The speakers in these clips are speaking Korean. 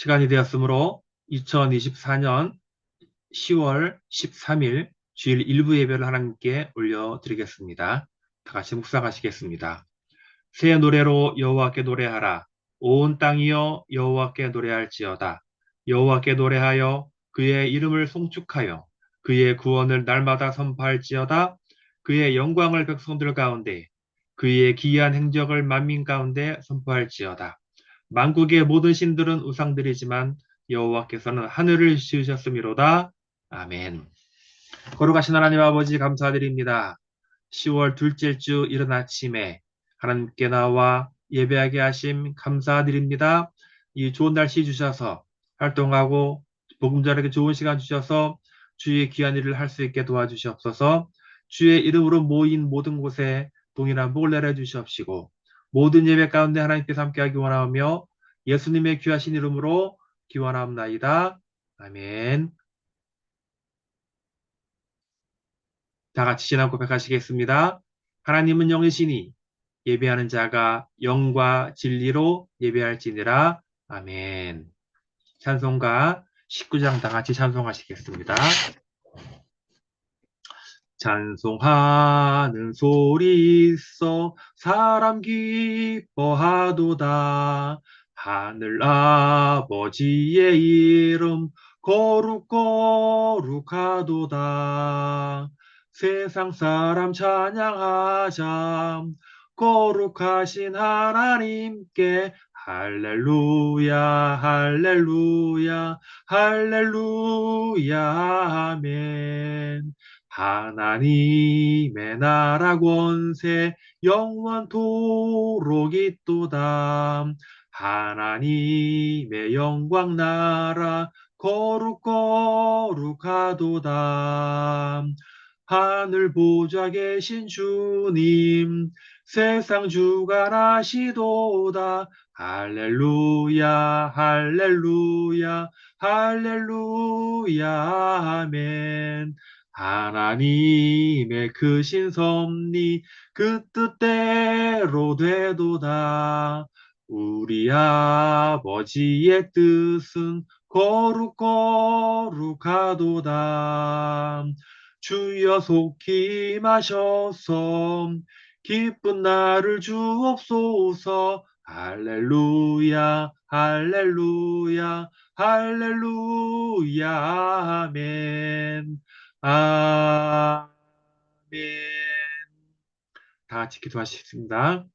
시간이 되었으므로 2024년 10월 13일 주일 일부 예배를 하나님께 올려드리겠습니다. 다 같이 묵상하시겠습니다. 새 노래로 여호와께 노래하라. 온 땅이여 여호와께 노래할지어다. 여호와께 노래하여 그의 이름을 송축하여 그의 구원을 날마다 선포할지어다. 그의 영광을 백성들 가운데 그의 기이한 행적을 만민 가운데 선포할지어다. 만국의 모든 신들은 우상들이지만 여호와께서는 하늘을 지으셨음이로다. 아멘. 거룩하신 하나님 아버지 감사드립니다. 10월 둘째 주 이른 아침에 하나님께 나와 예배하게 하심 감사드립니다. 이 좋은 날씨 주셔서 활동하고 복음 전하기 좋은 시간 주셔서 주의 귀한 일을 할 수 있게 도와주시옵소서. 주의 이름으로 모인 모든 곳에 동일한 복을 내려 주시옵시고 모든 예배 가운데 하나님께서 함께하기 원하오며 예수님의 귀하신 이름으로 기원하옵나이다. 아멘. 다 같이 신앙 고백하시겠습니다. 하나님은 영이시니 예배하는 자가 영과 진리로 예배할지니라. 아멘. 찬송가 19장 다 같이 찬송하시겠습니다. 찬송하는 소리 있어 사람 기뻐하도다. 하늘 아버지의 이름 거룩거룩하도다. 세상 사람 찬양하자. 거룩하신 하나님께 할렐루야 할렐루야 할렐루야 아멘. 하나님의 나라 권세 영원토록 있도다. 하나님의 영광 나라 거룩거룩하도다. 하늘 보좌 계신 주님 세상 주관하시도다. 할렐루야 할렐루야 할렐루야 아멘. 하나님의 크신 섭리 그 뜻대로 되도다. 우리 아버지의 뜻은 거룩거룩하도다. 주여 속히 임하셔서 기쁜 날을 주옵소서. 할렐루야 할렐루야 할렐루야 아멘. 아멘. 다 같이 기도하시겠습니다.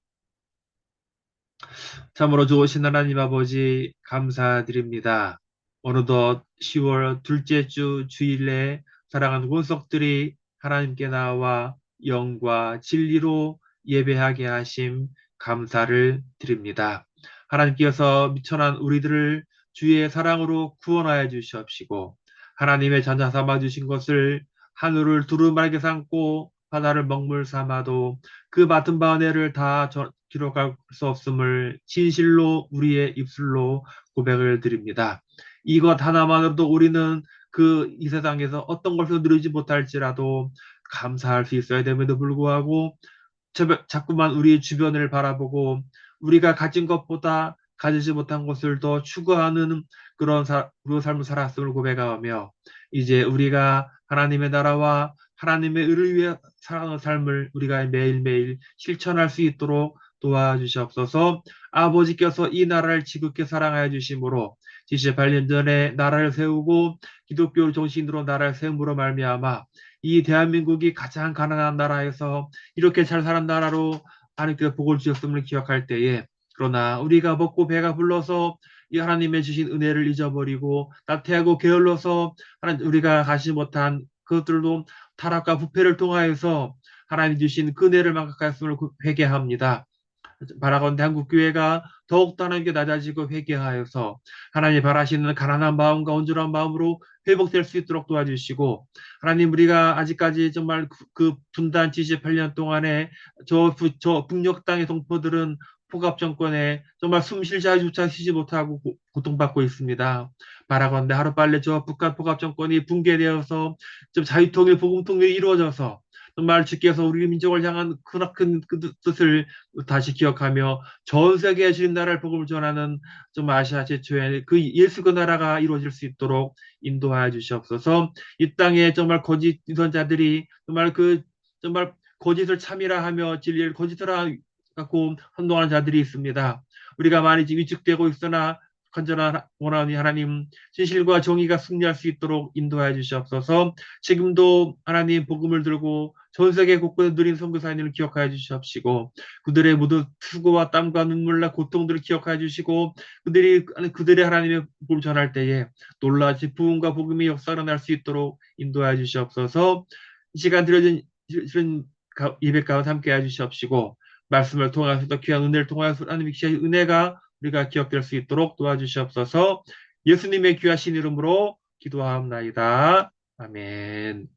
참으로 좋으신 하나님 아버지 감사드립니다. 어느덧 10월 둘째 주 주일에 사랑하는 권속들이 하나님께 나와 영과 진리로 예배하게 하심 감사를 드립니다. 하나님께서 미천한 우리들을 주의 사랑으로 구원하여 주시옵시고 하나님의 전자 삼아 주신 것을 하늘을 두루마리게 삼고 바다를 먹물 삼아도 그 맡은 바 은혜를 다 기록할 수 없음을 진실로 우리의 입술로 고백을 드립니다. 이것 하나만으로도 우리는 이 세상에서 어떤 것을 누리지 못할지라도 감사할 수 있어야 됨에도 불구하고 자꾸만 우리 주변을 바라보고 우리가 가진 것보다 가지지 못한 것을 더 추구하는 그런 삶을 살았음을 고백하며 이제 우리가 하나님의 나라와 하나님의 의를 위해 살아가는 삶을 우리가 매일매일 실천할 수 있도록 도와주시옵소서. 아버지께서 이 나라를 지극히 사랑하여 주심으로 78년 전에 나라를 세우고 기독교 정신으로 나라를 세움으로 말미암아 이 대한민국이 가장 가난한 나라에서 이렇게 잘 사는 나라로 하나님께서 복을 주셨음을 기억할 때에 그러나 우리가 먹고 배가 불러서 이 하나님의 주신 은혜를 잊어버리고 나태하고 게을러서 우리가 가지 못한 그것들도 타락과 부패를 통하여서 하나님 주신 그 은혜를 망각하였음을 회개합니다. 바라건대 한국교회가 더욱더 하나님께 낮아지고 회개하여서 하나님 바라시는 가난한 마음과 온전한 마음으로 회복될 수 있도록 도와주시고 하나님 우리가 아직까지 정말 그 분단 78년 동안에 저 북녘 땅의 동포들은 폭압 정권에 정말 숨쉴 자리조차 쉬지 못하고 고통받고 있습니다. 바라건대 하루빨리 저 북한 폭압 정권이 붕괴되어서 좀 자유통일, 복음통일이 이루어져서 정말 주께서 우리 민족을 향한 크나큰 그 뜻을 다시 기억하며 전 세계에 주님 나라를 복음을 전하는 정말 아시아 최초의 그 예수 그 나라가 이루어질 수 있도록 인도하여 주시옵소서. 이 땅에 정말 거짓 유선자들이 정말 거짓을 참이라 하며 진리를 거짓으로 갖고 선동하는 자들이 있습니다. 우리가 많이 위축되고 있으나 간절한 원하니 하나님 진실과 정의가 승리할 수 있도록 인도하여 주시옵소서. 지금도 하나님 복음을 들고 전 세계 곳곳에 누린 선교사님을 기억하여 주시옵시고 그들의 모든 수고와 땀과 눈물과 고통들을 기억하여 주시고 그들의 하나님의 복음을 전할 때에 놀라지 부흥과 복음의 역사가 날 수 있도록 인도하여 주시옵소서. 이 시간 드려진 예배 가운데 함께해 주시옵시고 말씀을 통하여서 귀한 은혜를 통하여서 하나님의 귀한 은혜가 우리가 기억될 수 있도록 도와주시옵소서. 예수님의 귀하신 이름으로 기도하옵나이다. 아멘.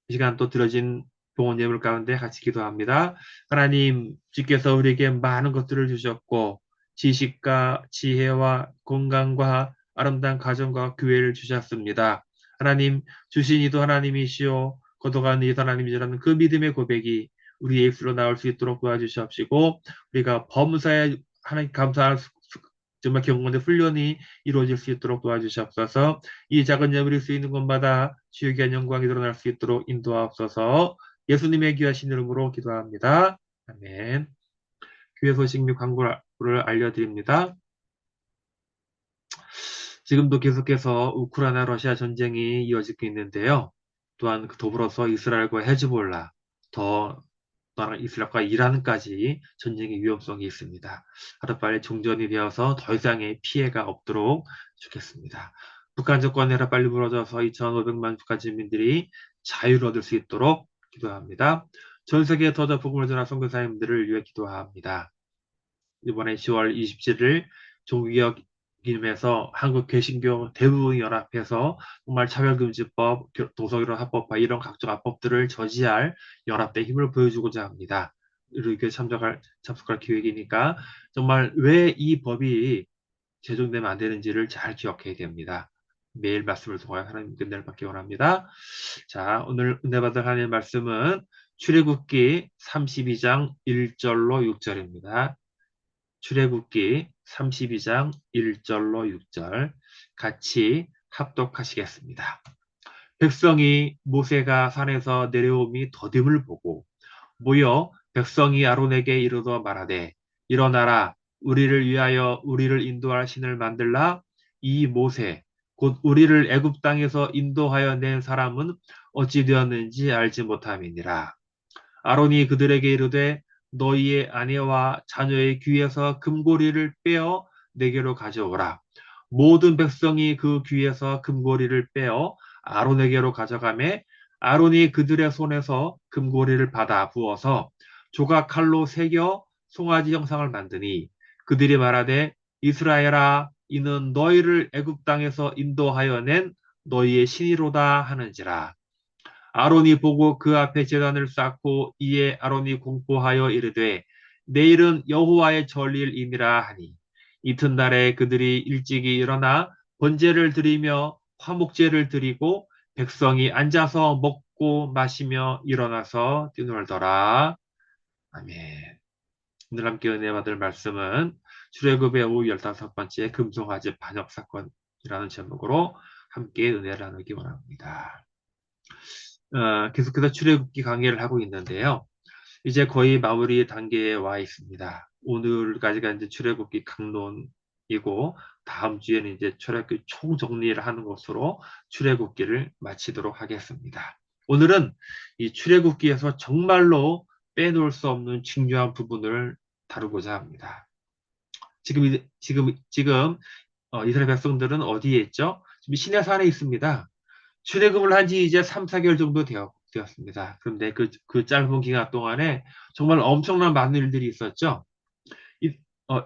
이 시간 또 드려진 봉헌 예물 가운데 같이 기도합니다. 하나님, 주께서 우리에게 많은 것들을 주셨고 지식과 지혜와 건강과 아름다운 가정과 교회를 주셨습니다. 하나님, 주신 이도 하나님이시오 거둬가는 이도 하나님이시라는 그 믿음의 고백이 우리의 입술로 나올 수 있도록 도와주시옵시고 우리가 범사에 하나님 감사할 정말 경건의 훈련이 이루어질 수 있도록 도와주시옵소서. 이 작은 예물일 수 있는 곳마다 주의 귀한 영광이 드러날 수 있도록 인도하옵소서. 예수님의 귀하신 이름으로 기도합니다. 아멘. 교회 소식 및 광고를 알려드립니다. 지금도 계속해서 우크라이나 러시아 전쟁이 이어지고 있는데요. 또한 더불어서 이스라엘과 헤즈볼라, 더 나랑 이스라엘과 이란까지 전쟁의 위험성이 있습니다. 하루빨리 종전이 되어서 더 이상의 피해가 없도록 좋겠습니다. 북한 정권이 하루빨리 무너져서 2,500만 북한 주민들이 자유를 얻을 수 있도록 기도합니다. 전 세계에 터져 복음을 전한 선교사님들을 위해 기도합니다. 이번에 10월 27일 종교개혁 기념해서 한국 개신교 대부분 연합해서 정말 차별금지법, 도서결혼 합법화 이런 각종 합법들을 저지할 연합대 힘을 보여주고자 합니다. 이렇게 참석할 기획이니까 정말 왜 이 법이 제정되면 안 되는지를 잘 기억해야 됩니다. 매일 말씀을 통하여 하나님께 은혜를 받기 원합니다. 자, 오늘 은혜 받을 하나님의 말씀은 출애굽기 32장 1절로 6절입니다. 출애굽기 32장 1절로 6절 같이 합독하시겠습니다. 백성이 모세가 산에서 내려옴이 더딤을 보고 모여 백성이 아론에게 이르러 말하되 일어나라 우리를 위하여 우리를 인도할 신을 만들라 이 모세 곧 우리를 애굽 땅에서 인도하여 낸 사람은 어찌 되었는지 알지 못함이니라. 아론이 그들에게 이르되 너희의 아내와 자녀의 귀에서 금고리를 빼어 내게로 가져오라. 모든 백성이 그 귀에서 금고리를 빼어 아론에게로 가져가매 아론이 그들의 손에서 금고리를 받아 부어서 조각 칼로 새겨 송아지 형상을 만드니 그들이 말하되 이스라엘아 이는 너희를 애굽 땅에서 인도하여 낸 너희의 신이로다 하는지라. 아론이 보고 그 앞에 제단을 쌓고 이에 아론이 공포하여 이르되 내일은 여호와의 절일이니라 하니 이튿날에 그들이 일찍이 일어나 번제를 드리며 화목제를 드리고 백성이 앉아서 먹고 마시며 일어나서 뛰놀더라. 아멘. 오늘 함께 은혜 받을 말씀은 출애굽의 15번째 금송아지 반역 사건이라는 제목으로 함께 은혜를 나누기 원합니다. 계속해서 출애굽기 강의를 하고 있는데요. 이제 거의 마무리 단계에 와 있습니다. 오늘까지가 이제 출애굽기 강론이고 다음 주에는 이제 출애굽기 총정리를 하는 것으로 출애굽기를 마치도록 하겠습니다. 오늘은 이 출애굽기에서 정말로 빼놓을 수 없는 중요한 부분을 다루고자 합니다. 지금 이스라엘 백성들은 어디에 있죠? 지금 시내산에 있습니다. 출애굽을 한 지 이제 3, 4개월 정도 되었습니다. 그런데 그 짧은 기간 동안에 정말 엄청난 많은 일들이 있었죠. 이, 어,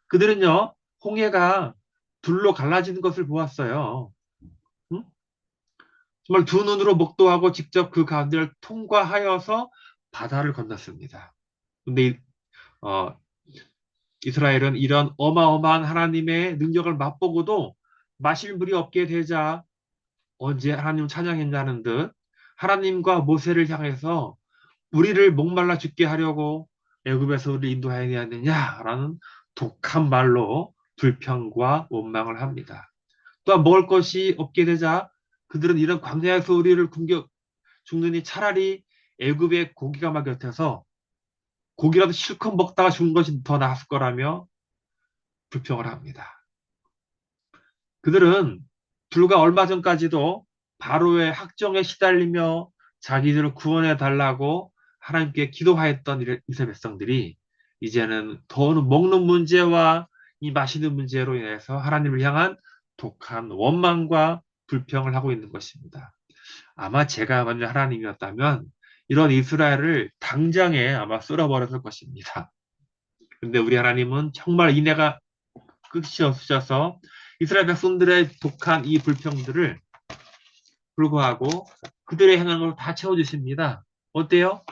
그들은요, 홍해가 둘로 갈라지는 것을 보았어요. 응? 정말 두 눈으로 목도하고 직접 그 가운데를 통과하여서 바다를 건넜습니다. 근데 어, 이스라엘은 이런 어마어마한 하나님의 능력을 맛보고도 마실 물이 없게 되자 언제 하나님 찬양했냐는 듯 하나님과 모세를 향해서 우리를 목말라 죽게 하려고 애굽에서 우리를 인도해야 하느냐라는 독한 말로 불평과 원망을 합니다. 또한 먹을 것이 없게 되자 그들은 이런 광야에서 우리를 굶겨 죽느니 차라리 애굽의 고기가 막 곁에서 고기라도 실컷 먹다가 죽는 것이 더 나았을 거라며 불평을 합니다. 그들은 불과 얼마 전까지도 바로의 학정에 시달리며 자기들을 구원해 달라고 하나님께 기도하였던 이스라엘 백성들이 이제는 더는 먹는 문제와 이 마시는 문제로 인해서 하나님을 향한 독한 원망과 불평을 하고 있는 것입니다. 아마 제가 만약 하나님이었다면 이런 이스라엘을 당장에 아마 쓸어버렸을 것입니다. 근데 우리 하나님은 정말 인애가 끝이 없으셔서 이스라엘 백성들의 독한 이 불평들을 불구하고 그들의 행함을 다 채워주십니다. 어때요?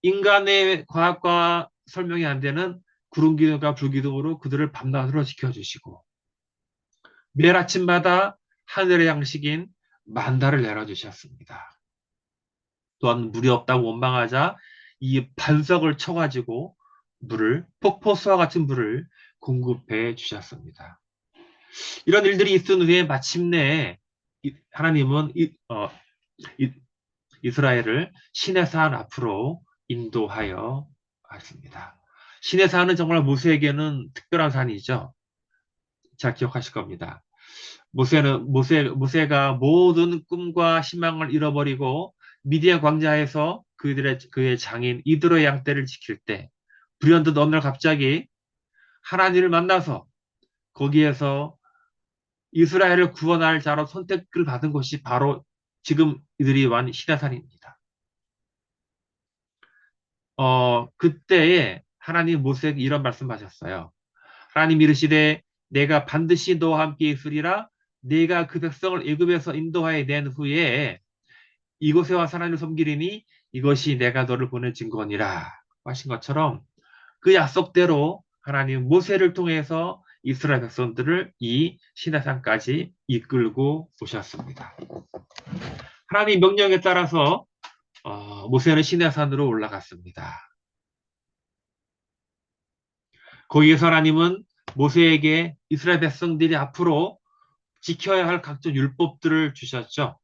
인간의 과학과 설명이 안 되는 구름기둥과 불기둥으로 그들을 밤낮으로 지켜주시고 매일 아침마다 하늘의 양식인 만다를 내려주셨습니다. 또한 물이 없다고 원망하자 이 반석을 쳐가지고 폭포수와 같은 물을 공급해 주셨습니다. 이런 일들이 있은 후에 마침내 하나님은 이스라엘을 시내산 앞으로 인도하여 왔습니다. 시내산은 정말 모세에게는 특별한 산이죠. 잘 기억하실 겁니다. 모세가 모든 꿈과 희망을 잃어버리고 미디안 광야에서 그의 장인 이드로의 양떼를 지킬 때 불현듯 어느 날 갑자기 하나님을 만나서 거기에서 이스라엘을 구원할 자로 선택을 받은 것이 바로 지금 이들이 완 시내산입니다. 그때에 하나님 모세에게 이런 말씀하셨어요. 하나님 이르시되 내가 반드시 너와 함께 있으리라. 내가 그 백성을 애굽에서 인도하여 낸 후에 이곳에 와서 하나님을 섬기리니 이것이 내가 너를 보낸 증거니라 하신 것처럼 그 약속대로 하나님 모세를 통해서 이스라엘 백성들을 이 시내산까지 이끌고 오셨습니다. 하나님 명령에 따라서 모세는 시내산으로 올라갔습니다. 거기에서 하나님은 모세에게 이스라엘 백성들이 앞으로 지켜야 할 각종 율법들을 주셨죠.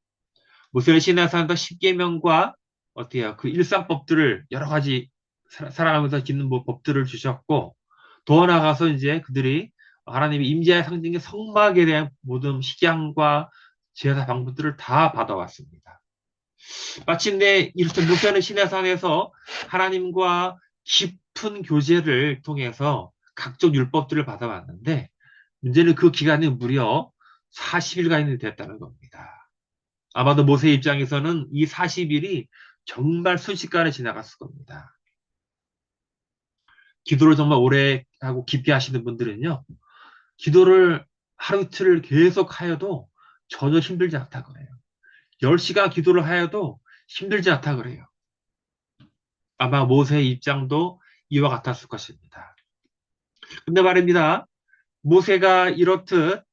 모세는 시내산에서 십계명과 어때요? 그 일상법들을 여러 가지 살아가면서 짓는 법들을 주셨고 더 나아가서 이제 그들이 하나님의 임재의 상징의 성막에 대한 모든 식양과 제사 방법들을 다 받아왔습니다. 마침내 이렇게 모세는 시내산에서 하나님과 깊은 교제를 통해서 각종 율법들을 받아왔는데 문제는 그 기간이 무려 40일간이 됐다는 겁니다. 아마도 모세 입장에서는 이 40일이 정말 순식간에 지나갔을 겁니다. 기도를 정말 오래 하고 깊이 하시는 분들은요. 기도를 하루 이틀을 계속 하여도 전혀 힘들지 않다 그래요. 10시간 기도를 하여도 힘들지 않다 그래요. 아마 모세의 입장도 이와 같았을 것입니다. 근데 말입니다. 모세가 이렇듯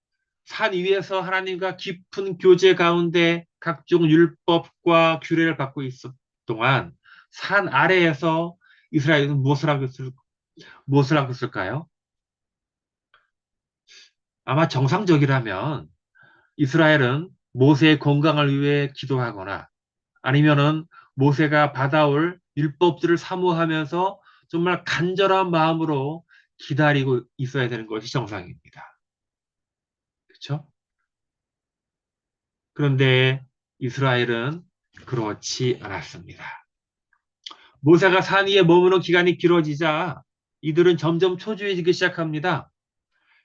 산 위에서 하나님과 깊은 교제 가운데 각종 율법과 규례를 받고 있었 동안 산 아래에서 이스라엘은 무엇을 하고 있을까요? 아마 정상적이라면 이스라엘은 모세의 건강을 위해 기도하거나 아니면은 모세가 받아올 율법들을 사모하면서 정말 간절한 마음으로 기다리고 있어야 되는 것이 정상입니다. 그렇죠? 그런데 이스라엘은 그렇지 않았습니다. 모세가 산 위에 머무는 기간이 길어지자 이들은 점점 초조해지기 시작합니다.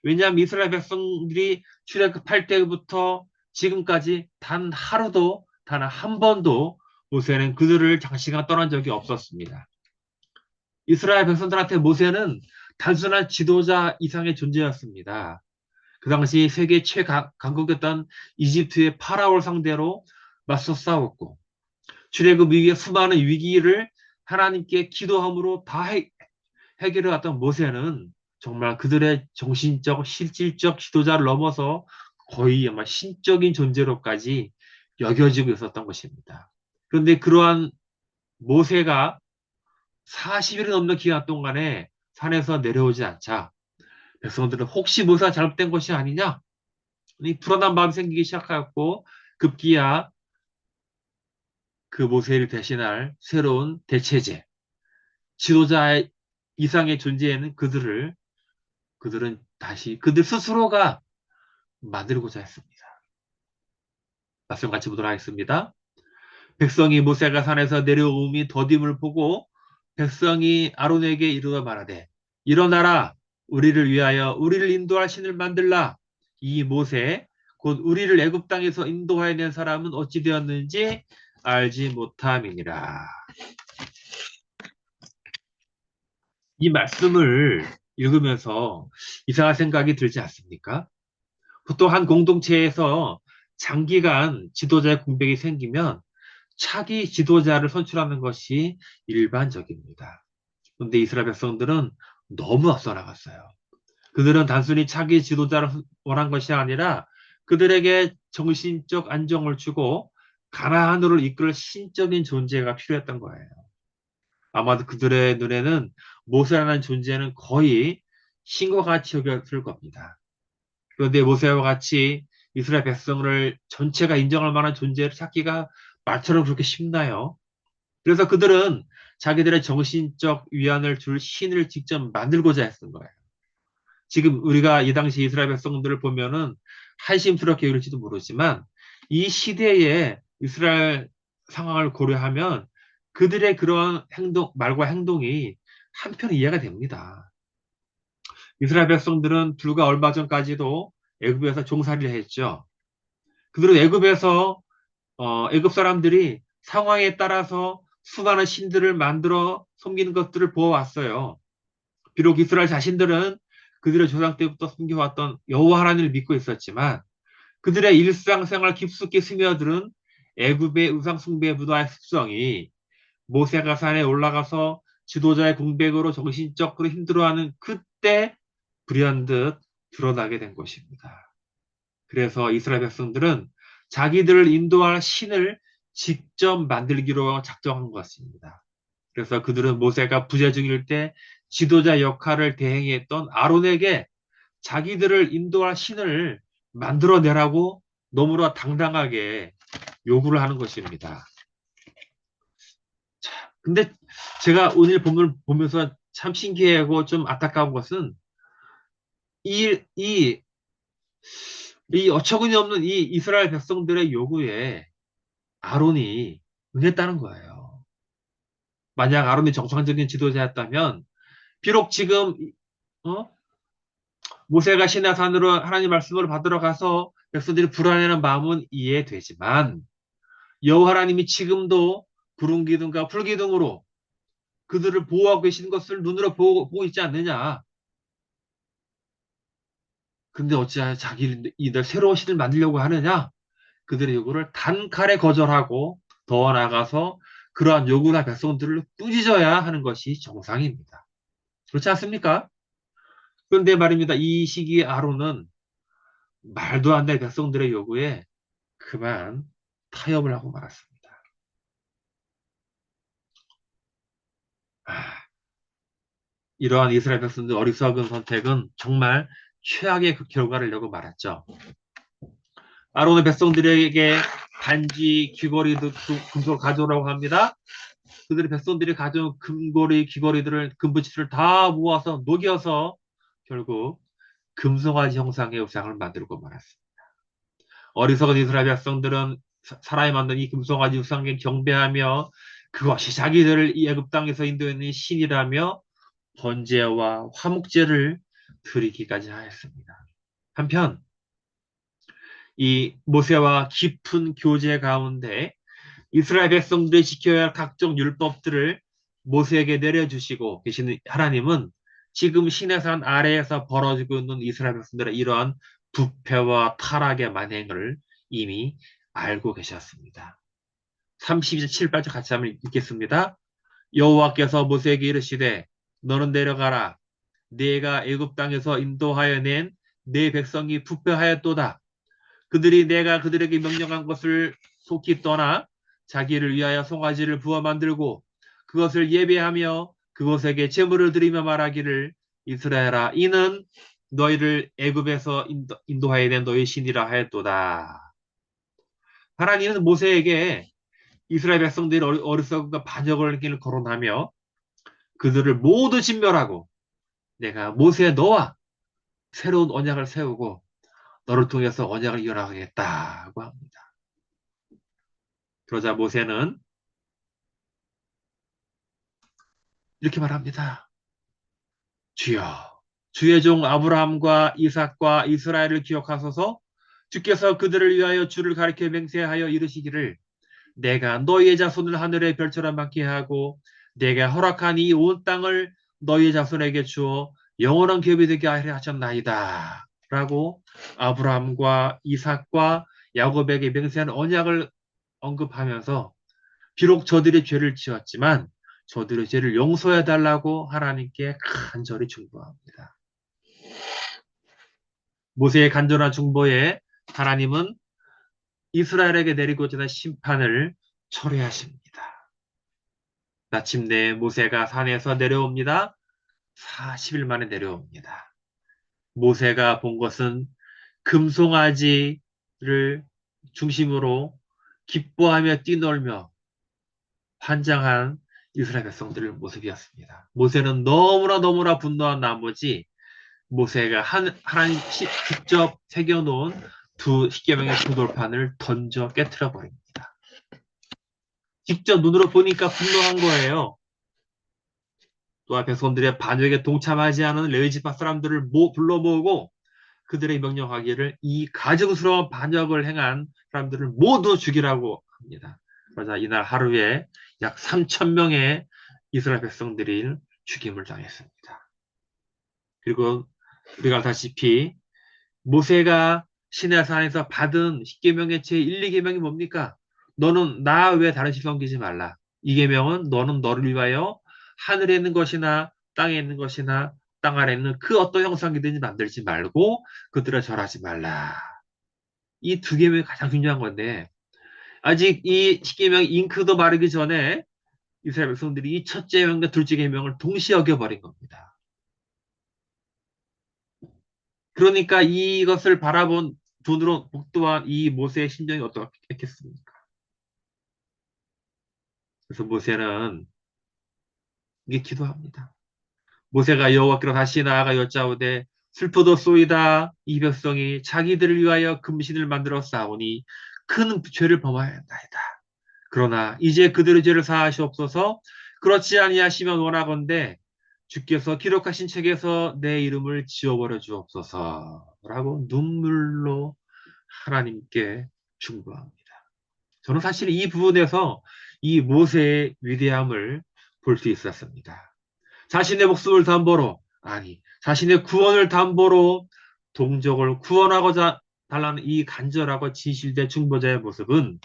왜냐하면 이스라엘 백성들이 출애굽할 때부터 지금까지 단 하루도 단 한 번도 모세는 그들을 장시간 떠난 적이 없었습니다. 이스라엘 백성들한테 모세는 단순한 지도자 이상의 존재였습니다. 그 당시 세계 최강국이었던 이집트의 파라오를 상대로 맞서 싸웠고 출애굽 이후에 수많은 위기를 하나님께 기도함으로 다 해결해 왔던 모세는 정말 그들의 정신적, 실질적 지도자를 넘어서 거의 아마 신적인 존재로까지 여겨지고 있었던 것입니다. 그런데 그러한 모세가 40일이 넘는 기간 동안에 산에서 내려오지 않자 백성들은 혹시 모세가 잘못된 것이 아니냐? 이 불안한 마음이 생기기 시작하였고 급기야 그 모세를 대신할 새로운 대체제, 지도자 이상의 존재에는 그들은 다시 그들 스스로가 만들고자 했습니다. 말씀 같이 보도록 하겠습니다. 백성이 모세가 산에서 내려옴이 더딤을 보고 백성이 아론에게 이르러 말하되 일어나라 우리를 위하여 우리를 인도할 신을 만들라. 이 모세 곧 우리를 애굽 땅에서 인도하여 낸 사람은 어찌 되었는지 알지 못함이니라. 이 말씀을 읽으면서 이상한 생각이 들지 않습니까? 보통 한 공동체에서 장기간 지도자의 공백이 생기면 차기 지도자를 선출하는 것이 일반적입니다. 그런데 이스라엘 백성들은 너무 앞서 나갔어요. 그들은 단순히 차기 지도자를 원한 것이 아니라 그들에게 정신적 안정을 주고 가나안으로 이끌 신적인 존재가 필요했던 거예요. 아마도 그들의 눈에는 모세라는 존재는 거의 신과 같이 여겼을 겁니다. 그런데 모세와 같이 이스라엘 백성을 전체가 인정할 만한 존재를 찾기가 말처럼 그렇게 쉽나요? 그래서 그들은 자기들의 정신적 위안을 줄 신을 직접 만들고자 했던 거예요. 지금 우리가 이 당시 이스라엘 백성들을 보면은 한심스럽게 여길지도 모르지만 이 시대의 이스라엘 상황을 고려하면 그들의 그러한 말과 행동이 한편 이해가 됩니다. 이스라엘 백성들은 불과 얼마 전까지도 애굽에서 종살이를 했죠. 그들은 애굽 사람들이 상황에 따라서 수많은 신들을 만들어 섬기는 것들을 보아왔어요. 비록 이스라엘 자신들은 그들의 조상 때부터 섬겨왔던 여호와 하나님을 믿고 있었지만 그들의 일상생활 깊숙이 스며들은 애굽의 우상 숭배 문화의 습성이 모세가 산에 올라가서 지도자의 공백으로 정신적으로 힘들어하는 그때 불현듯 드러나게 된 것입니다. 그래서 이스라엘 백성들은 자기들을 인도할 신을 직접 만들기로 작정한 것입니다. 그래서 그들은 모세가 부재 중일 때 지도자 역할을 대행했던 아론에게 자기들을 인도할 신을 만들어내라고 너무나 당당하게 요구를 하는 것입니다. 근데 제가 오늘 본문을 보면서 참 신기하고 좀 안타까운 것은 이, 이, 이 어처구니 없는 이 이스라엘 백성들의 요구에 아론이 응했다는 거예요. 만약 아론이 정상적인 지도자였다면 비록 지금 어? 모세가 시내산으로 하나님 말씀을 받으러 가서 백성들이 불안해하는 마음은 이해되지만 여호와 하나님이 지금도 구름 기둥과 불 기둥으로 그들을 보호하고 계시는 것을 눈으로 보고 있지 않느냐. 근데 어찌하여 자기들 새로운 신을 만들려고 하느냐. 그들의 요구를 단칼에 거절하고 더 나아가서 그러한 요구나 백성들을 꾸짖어야 하는 것이 정상입니다. 그렇지 않습니까? 그런데 말입니다. 이 시기에 아론은 말도 안 되는 백성들의 요구에 그만 타협을 하고 말았습니다. 아, 이러한 이스라엘 백성들 어리석은 선택은 정말 최악의 그 결과를 내고 말았죠. 아론의 백성들에게 반지, 귀걸이, 금속을 가져오라고 합니다. 그들의 백성들이 가져온 금고리, 귀걸이들을, 금붙이를 다 모아서 녹여서 결국 금송아지 형상의 우상을 만들고 말았습니다. 어리석은 이스라엘 백성들은 사람이 만든 이 금송아지 우상에 경배하며 그것이 자기들을 이 애굽 땅에서 인도하는 신이라며 번제와 화목제를 드리기까지 하였습니다. 한편 이 모세와 깊은 교제 가운데 이스라엘 백성들이 지켜야 할 각종 율법들을 모세에게 내려주시고 계시는 하나님은 지금 시내산 아래에서 벌어지고 있는 이스라엘 백성들의 이러한 부패와 타락의 만행을 이미 알고 계셨습니다. 32절 7절 같이 한번 읽겠습니다. 여호와께서 모세에게 이르시되 너는 내려가라. 네가 애굽 땅에서 인도하여 낸 네 백성이 부패하였도다. 그들이 내가 그들에게 명령한 것을 속히 떠나 자기를 위하여 송아지를 부어 만들고 그것을 예배하며 그것에게 제물을 드리며 말하기를 이스라엘아 이는 너희를 애굽에서 인도하여 낸 너희 신이라 하였도다. 하나님은 모세에게 이스라엘 백성들이 어리석음과 반역을 거론하며 그들을 모두 진멸하고 내가 모세 너와 새로운 언약을 세우고 너를 통해서 언약을 이어나가겠다고 합니다. 그러자 모세는 이렇게 말합니다. 주여, 주의 종 아브라함과 이삭과 이스라엘을 기억하소서 주께서 그들을 위하여 주를 가리켜 맹세하여 이르시기를 내가 너희의 자손을 하늘의 별처럼 많게 하고 내가 허락한 이 온 땅을 너희의 자손에게 주어 영원한 기업이 되게 하려 하셨나이다. 라고 아브라함과 이삭과 야곱에게 맹세한 언약을 언급하면서 비록 저들이 죄를 지었지만 저들의 죄를 용서해 달라고 하나님께 간절히 중보합니다. 모세의 간절한 중보에 하나님은 이스라엘에게 내리고자 하는 심판을 철회하십니다. 마침내 모세가 산에서 내려옵니다. 40일 만에 내려옵니다. 모세가 본 것은 금송아지를 중심으로 기뻐하며 뛰놀며 환장한 이스라엘 백성들의 모습이었습니다. 모세는 너무나 분노한 나머지 모세가 하나님 직접 새겨놓은 십계명의 두 돌판을 던져 깨트려 버립니다. 직접 눈으로 보니까 분노한 거예요. 또한 백성들의 반역에 동참하지 않은 레위지파 사람들을 불러 모으고 그들의 명령하기를 이 가증스러운 반역을 행한 사람들을 모두 죽이라고 합니다. 그러자 이날 하루에 약 3,000명의 이스라엘 백성들이 죽임을 당했습니다. 그리고 우리가 알다시피 모세가 시내산에서 받은 십계명의 제1, 2계명이 뭡니까? 너는 나 외에 다른 신 섬기지 말라. 이 계명은 너는 너를 위하여 하늘에 있는 것이나 땅에 있는 것이나 땅 아래 있는 그 어떤 형상이든지 만들지 말고 그들을 절하지 말라. 이 두 계명이 가장 중요한 건데 아직 이 십계명 잉크도 마르기 전에 이스라엘 백성들이 이 첫째 계명과 둘째 계명을 동시에 어겨버린 겁니다. 그러니까 이것을 바라본 눈으로 목도한 이 모세의 심정이 어떻겠습니까? 그래서 모세는 이게 기도합니다. 모세가 여호와께로 다시 나아가 여짜오되 슬프도소이다 이 백성이 자기들을 위하여 금신을 만들어 싸우니 큰 죄를 범하였나이다. 그러나 이제 그들의 죄를 사하시옵소서. 그렇지 아니하시면 원하건대 주께서 기록하신 책에서 내 이름을 지워버려 주옵소서라고 눈물로 하나님께 중보합니다. 저는 사실 이 부분에서 이 모세의 위대함을 볼 수 있었습니다. 자신의 목숨을 담보로 아니 자신의 구원을 담보로 동족을 구원하고자 달라는 이 간절하고 진실된 중보자의 모습은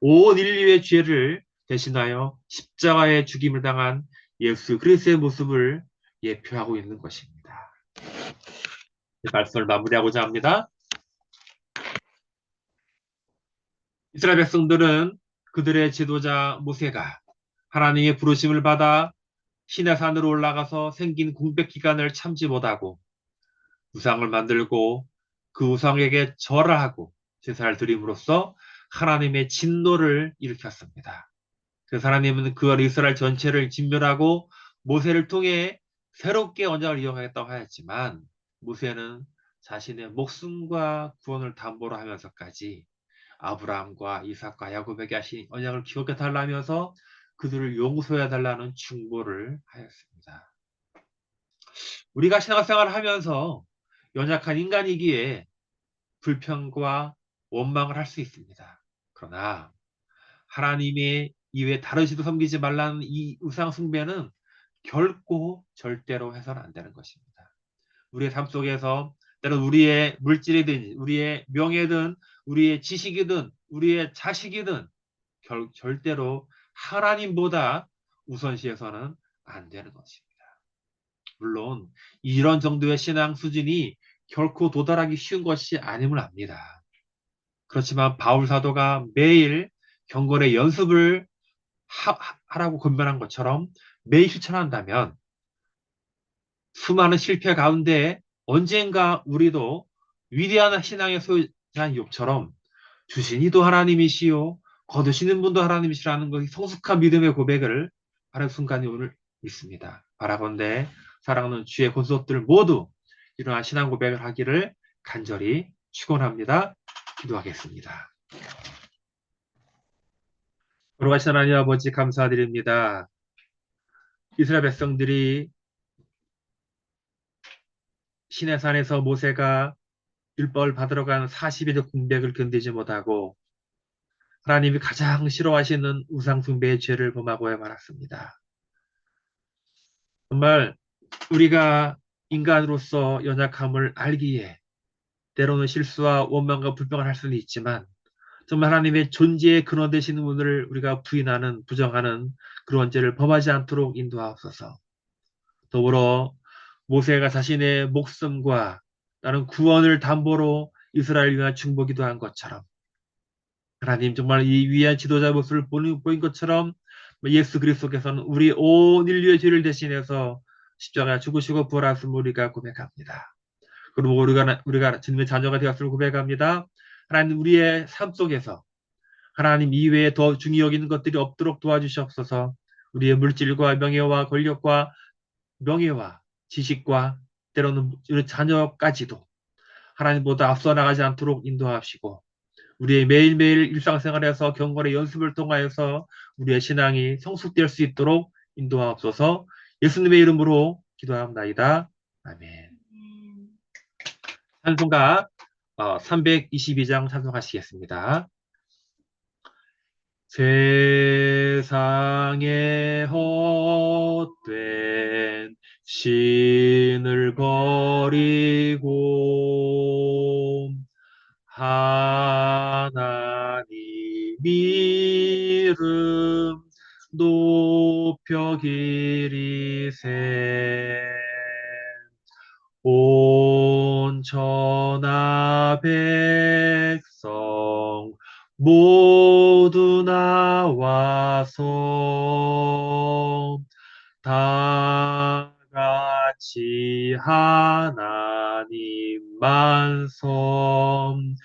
온 인류의 죄를 대신하여 십자가의 죽임을 당한 예수 그리스도의 모습을 예표하고 있는 것입니다. 말씀을 마무리하고자 합니다. 이스라엘 백성들은 그들의 지도자 모세가 하나님의 부르심을 받아 시내산으로 올라가서 생긴 공백 기간을 참지 못하고 우상을 만들고 그 우상에게 절하고 제사를 드림으로써 하나님의 진노를 일으켰습니다. 그래서 하나님은 그 이스라엘 전체를 진멸하고 모세를 통해 새롭게 언약을 이용하겠다고 하였지만 모세는 자신의 목숨과 구원을 담보로 하면서까지 아브라함과 이삭과 야곱에게 하신 언약을 기억해 달라면서 그들을 용서해 달라는 중보를 하였습니다. 우리가 신앙생활을 하면서 연약한 인간이기에 불평과 원망을 할 수 있습니다. 그러나 하나님의 이외에 다른 신도 섬기지 말라는 이 우상 숭배는 결코 절대로 해서는 안 되는 것입니다. 우리의 삶 속에서 때론 우리의 물질이든 우리의 명예든 우리의 지식이든 우리의 자식이든 절대로 하나님보다 우선시해서는 안 되는 것입니다. 물론 이런 정도의 신앙 수준이 결코 도달하기 쉬운 것이 아님을 압니다. 그렇지만 바울 사도가 매일 경건의 연습을 하라고 권면한 것처럼 매일 실천한다면 수많은 실패 가운데 언젠가 우리도 위대한 신앙의 소유자인 욥처럼 주신이도 하나님이시요 거두시는 분도 하나님이시라는 것이 성숙한 믿음의 고백을 하는 순간이 오늘 있습니다. 바라건대 사랑하는 주의 권속들 모두 이러한 신앙 고백을 하기를 간절히 축원합니다. 기도하겠습니다. 돌아가신 하나님 아버지 감사드립니다. 이스라엘 백성들이 시내산에서 모세가 율법을 받으러 간 40일의 공백을 견디지 못하고 하나님이 가장 싫어하시는 우상숭배의 죄를 범하고 말았습니다. 정말 우리가 인간으로서 연약함을 알기에 때로는 실수와 원망과 불평을 할 수는 있지만 정말 하나님의 존재의 근원 되시는 분을 우리가 부인하는 부정하는 그런 죄를 범하지 않도록 인도하옵소서. 더불어 모세가 자신의 목숨과 나는 구원을 담보로 이스라엘 위한 중보기도 한 것처럼 하나님 정말 이 위대한 지도자 모습을 보인 것처럼 예수 그리스도께서는 우리 온 인류의 죄를 대신해서 십자가에 죽으시고 부활하심을 우리가 고백합니다. 그리고 우리가 주님의 자녀가 되었음을 고백합니다. 하나님 우리의 삶 속에서 하나님 이외에 더 중히 여기는 것들이 없도록 도와주시옵소서. 우리의 물질과 명예와 권력과 명예와 지식과 때로는 우리 자녀까지도 하나님보다 앞서 나가지 않도록 인도하시고 우리의 매일매일 일상생활에서 경건의 연습을 통하여서 우리의 신앙이 성숙될 수 있도록 인도하옵소서. 예수님의 이름으로 기도합나이다. 아멘. 찬송가 322장 찬송하시겠습니다. 세상에 헛된 신을 버리고 하나님 이름 높여 기리세 온 천하 백성 모두 나와서 다 같이 하나님만 섬기세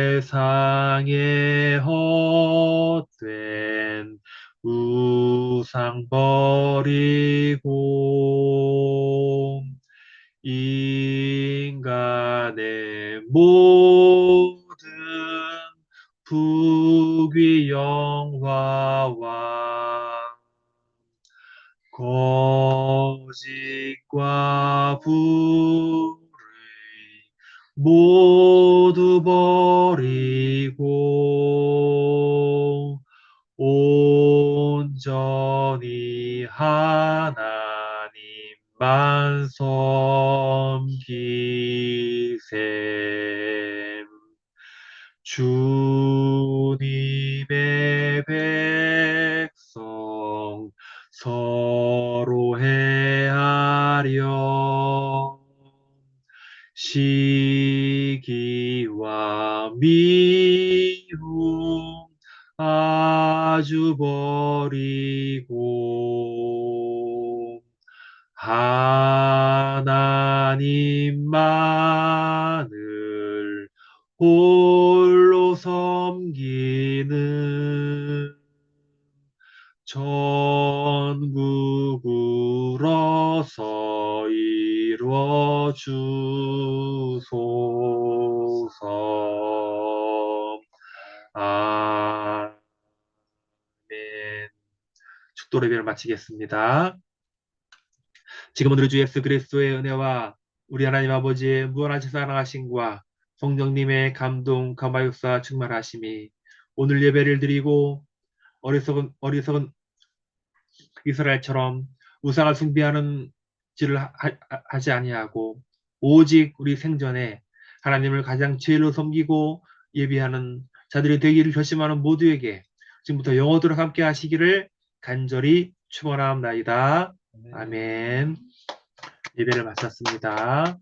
세상에 헛된 우상 버리고 인간의 모든 부귀 영화와 거짓과 불의 모두 버리고 온전히 하나님만 섬기세 주님의 백성 서로 헤아려 시기와 미움 아주 버리고 하나님만을 홀로 섬기는 전국으로서 이루어 주소서. 아멘. 축도 예배를 마치겠습니다. 지금은 우리 주 예수 그리스도의 은혜와 우리 하나님 아버지의 무한하신 사랑하심과 성령님의 감동, 감화육사 충만하심이 오늘 예배를 드리고 어리석은 이스라엘처럼 우상을 숭배하는 짓을 하지 아니하고 오직 우리 생전에 하나님을 가장 제일로 섬기고 예비하는 자들이 되기를 결심하는 모두에게 지금부터 영원토록 함께 하시기를 간절히 축원하옵나이다. 아멘. 예배를 마쳤습니다.